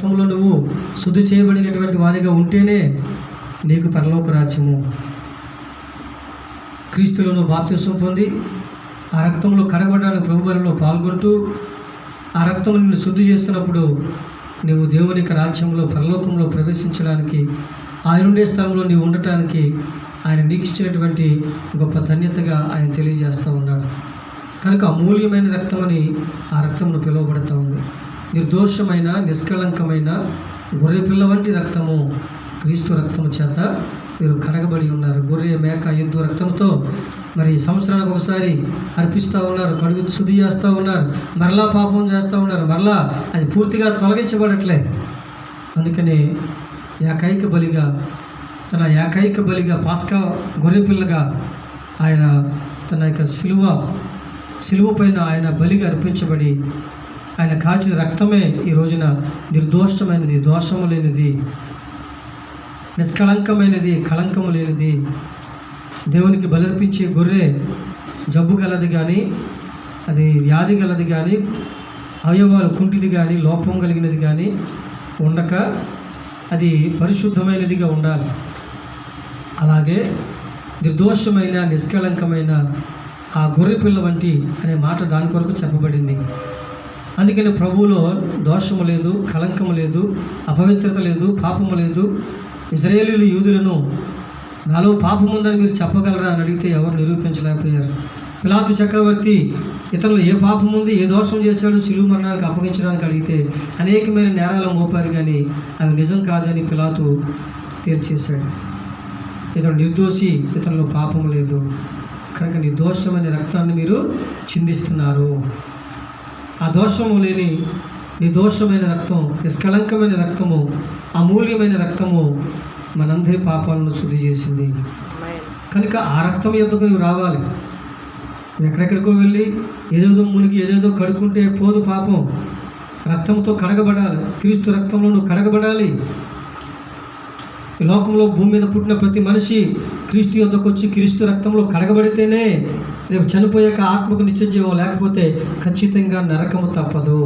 రక్తంలో నువ్వు శుద్ధి చేయబడినటువంటి వానిగా ఉంటేనే నీకు పరలోక రాజ్యము. క్రీస్తులో నువ్వు బాప్తిసం పొంది ఆ రక్తంలో కడగబడడానికి ప్రభు బలిలో పాల్గొంటూ ఆ రక్తం నిన్ను శుద్ధి చేస్తున్నప్పుడు నువ్వు దేవుని రాజ్యంలో పరలోకంలో ప్రవేశించడానికి, ఆయన ఉండే స్థలంలో నీవు ఉండటానికి ఆయన నీకు ఇచ్చినటువంటి గొప్ప ధన్యతగా ఆయన తెలియజేస్తూ ఉన్నాడు. కనుక అమూల్యమైన రక్తమని ఆ రక్తంలో పిలువబడుతూ ఉంది. నిర్దోషమైన నిష్కళంకమైన గొర్రెపిల్ల వంటి రక్తము, క్రీస్తు రక్తము చేత మీరు కడగబడి ఉన్నారు. గొర్రె మేక ఎద్దు రక్తంతో మరి సంవత్సరానికి ఒకసారి అర్పిస్తూ ఉన్నారు, కడుగు శుద్ధి చేస్తూ ఉన్నారు, మరలా పాపం చేస్తూ ఉన్నారు, మరలా అది పూర్తిగా తొలగించబడట్లే. అందుకని ఏకైక బలిగా పాస్కా గొర్రెపిల్లగా ఆయన తన యొక్క సిలువ పైన ఆయన బలిగా అర్పించబడి ఆయన కాల్చిన రక్తమే ఈ రోజున నిర్దోషమైనది, దోషము లేనిది, నిష్కళంకమైనది, కళంకము లేనిది. దేవునికి బలర్పించే గొర్రె జబ్బు గలది కానీ, అది వ్యాధి గలది కానీ, అవయవాలు కుంటిది కానీ, లోపం కలిగినది కానీ ఉండక అది పరిశుద్ధమైనదిగా ఉండాలి. అలాగే నిర్దోషమైన నిష్కళంకమైన ఆ గొర్రెపిల్ల వంటి అనే మాట దాని కొరకు చెప్పబడింది. అందుకని ప్రభువులో దోషము లేదు, కళంకము లేదు, అపవిత్రత లేదు, పాపము లేదు. ఇజ్రాయేలీలు యూదులను నాలో పాపం ఉందని మీరు చెప్పగలరా అని అడిగితే ఎవరు నిరూపించలేకపోయారు. పిలాతు చక్రవర్తి ఇతరులు ఏ పాపం ఉంది, ఏ దోషం చేశాడు శిలువ మరణానికి అప్పగించడానికి అడిగితే అనేకమైన నేరాలు మోపారు, కానీ అవి నిజం కాదని పిలాతు తేల్చేశాడు. ఇతడు నిర్దోషి, ఇతరులో పాపం లేదు, కనుక నిర్దోషమైన రక్తాన్ని మీరు చిందిస్తున్నారు. ఆ దోషము లేని నిర్దోషమైన రక్తం, నిష్కళంకమైన రక్తము, అమూల్యమైన రక్తము మనందరి పాపాలను శుద్ధి చేసింది. కనుక ఆ రక్తం ఎందుకు నువ్వు రావాలి. ఎక్కడెక్కడికో వెళ్ళి ఏదేదో మునిగి ఏదేదో కడుక్కుంటే పోదు పాపం. రక్తంతో కడగబడాలి. క్రీస్తు రక్తంలో నువ్వు కడగబడాలి. ఈ లోకంలో భూమి మీద పుట్టిన ప్రతి మనిషి క్రీస్తు యొద్దకు వచ్చి క్రీస్తు రక్తంలో కడగబడితేనే రేపు చనిపోయాక ఆత్మకు నిత్య జీవం, లేకపోతే ఖచ్చితంగా నరకము తప్పదు.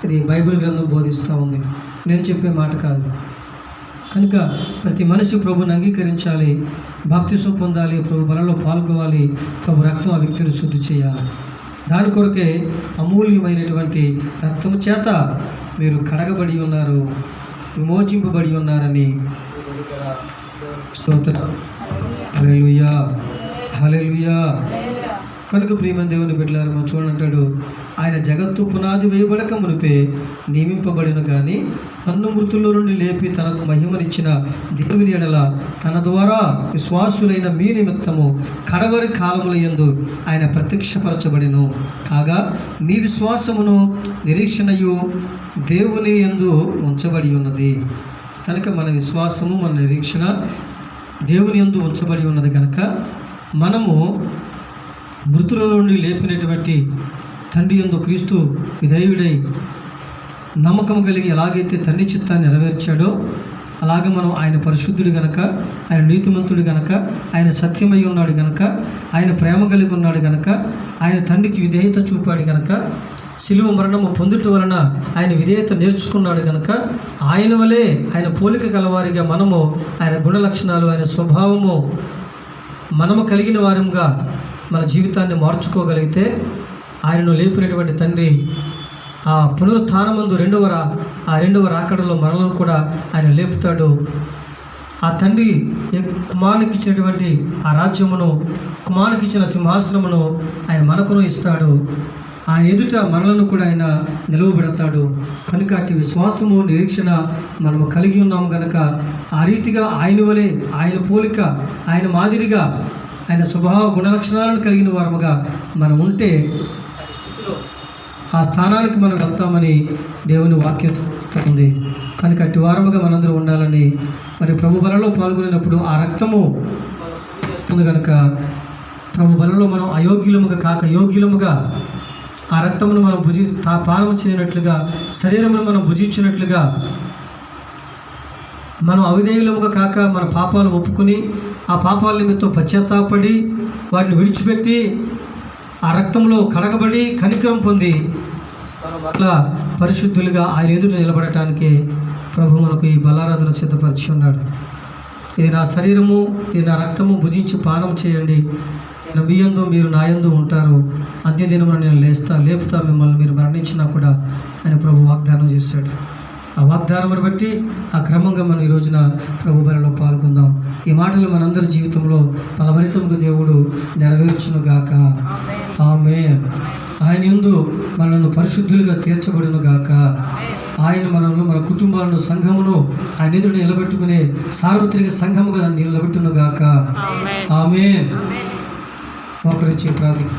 ఇది బైబిల్ గ్రంథం బోధిస్తూ ఉంది, నేను చెప్పే మాట కాదు. కనుక ప్రతి మనిషి ప్రభుని అంగీకరించాలి, బాప్తిసం పొందాలి, ప్రభు బలలో పాల్గొవాలి, ప్రభు రక్తం ఆ వ్యక్తిని శుద్ధి చేయాలి. దాని కొరకే అమూల్యమైనటువంటి రక్తము చేత మీరు కడగబడి ఉన్నారు, విమోచింపబడి ఉన్నారని స్తోత్రం. హల్లెలూయా, హల్లెలూయా. కనుక ప్రియమైన దేవుని బిడ్డలారా, మనం చూడంటాడు, ఆయన జగత్తు పునాది వేయబడక మునిపే నియమింపబడిన కానీ నన్ను మృతుల్లో నుండి లేపి తనకు మహిమనిచ్చిన దేవుని ఎడల తన ద్వారా విశ్వాసులైన మీ నిమిత్తము కడవరి కాలముల యందు ఆయన ప్రత్యక్షపరచబడిను. కాగా మీ విశ్వాసమును నిరీక్షణయు దేవుని యందు ఉంచబడి ఉన్నది. కనుక మన విశ్వాసము, మన నిరీక్షణ దేవుని యందు ఉంచబడి ఉన్నది. కనుక మనము మృతుల నుండి లేపినటువంటి తండ్రి యందు క్రీస్తు విధేయుడై నమ్మకం కలిగి ఎలాగైతే తండ్రి చిత్తాన్ని నెరవేర్చాడో అలాగే మనం ఆయన పరిశుద్ధుడు గనక, ఆయన నీతిమంతుడు గనక, ఆయన సత్యమై ఉన్నాడు గనక, ఆయన ప్రేమ కలిగి ఉన్నాడు గనక, ఆయన తండ్రికి విధేయత చూపాడు గనక, శిలువ మరణము పొందుట వలన ఆయన విధేయత నేర్చుకున్నాడు కనుక ఆయన వలె ఆయన పోలిక గలవారిగా మనము ఆయన గుణ లక్షణాలు, ఆయన స్వభావము మనము కలిగిన వారంగా మన జీవితాన్ని మార్చుకోగలిగితే ఆయనను లేపినటువంటి తండ్రి ఆ పునరుత్థానమందు రెండవ రాకడలో మనలను కూడా ఆయన లేపుతాడు. ఆ తండ్రి కుమారునికి ఇచ్చినటువంటి ఆ రాజ్యమును, కుమారునికి ఇచ్చిన సింహాసనమును ఆయన మనకును ఇస్తాడు. ఆ ఎదుట మనలను కూడా ఆయన నిలువబెడతాడు. కనుక అటు విశ్వాసము, నిరీక్షణ మనము కలిగి ఉన్నాము కనుక ఆ రీతిగా ఆయన వలె, ఆయన పోలిక, ఆయన మాదిరిగా, ఆయన స్వభావ గుణలక్షణాలను కలిగిన వారముగా మనం ఉంటే ఆ స్థానానికి మనం వెళ్తామని దేవుని వాక్యం ఉంది. కనుక అటు వారముగా మనందరూ ఉండాలని, మరి ప్రభు బలలో పాల్గొనేటప్పుడు ఆ రక్తము ఉంది కనుక ప్రభు బలలో మనం అయోగ్యులముగా కాక యోగ్యులముగా ఆ రక్తమును మనం పానము చేయనట్లుగా, శరీరమును మనం భుజించినట్లుగా, మనం అవిధేయులముగా కాక మన పాపాలు ఒప్పుకొని ఆ పాపాల నిమిత్తం పశ్చాత్తాపడి వాటిని విడిచిపెట్టి ఆ రక్తంలో కడగబడి కనికరం పొంది అట్లా పరిశుద్ధులుగా ఆయన ఎదుట నిలబడటానికి ప్రభు మనకు ఈ బలారాధన సిద్ధపరిచి ఉన్నాడు. ఇది నా శరీరము, ఇది నా రక్తము, భుజించి పానం చేయండి. నేను మీ యందు మీరు నా యందు ఉంటారు, అంత్యదినమున నేను లేపుతా మిమ్మల్ని, మీరు మరణించినా కూడా ఆయన ప్రభు వాగ్దానం చేశాడు. ఆ వాగ్దానం బట్టి ఆ క్రమంగా మనం ఈ రోజున ప్రభు బలిలో పాల్గొందాం. ఈ మాటలు మనందరి జీవితంలో ఫలభరితముగా దేవుడు నెరవేర్చును గాక. ఆమేన్. ఆయన యందు మనల్ని పరిశుద్ధులుగా తీర్చబడును గాక. ఆయన మనల్ని, మన కుటుంబాలను, సంఘమును ఆయన ఎదురు నిలబెట్టుకునే సార్వత్రిక సంఘముగా నిలబెట్టును గాక. ఆమేన్. మోకరించి ప్రార్థన.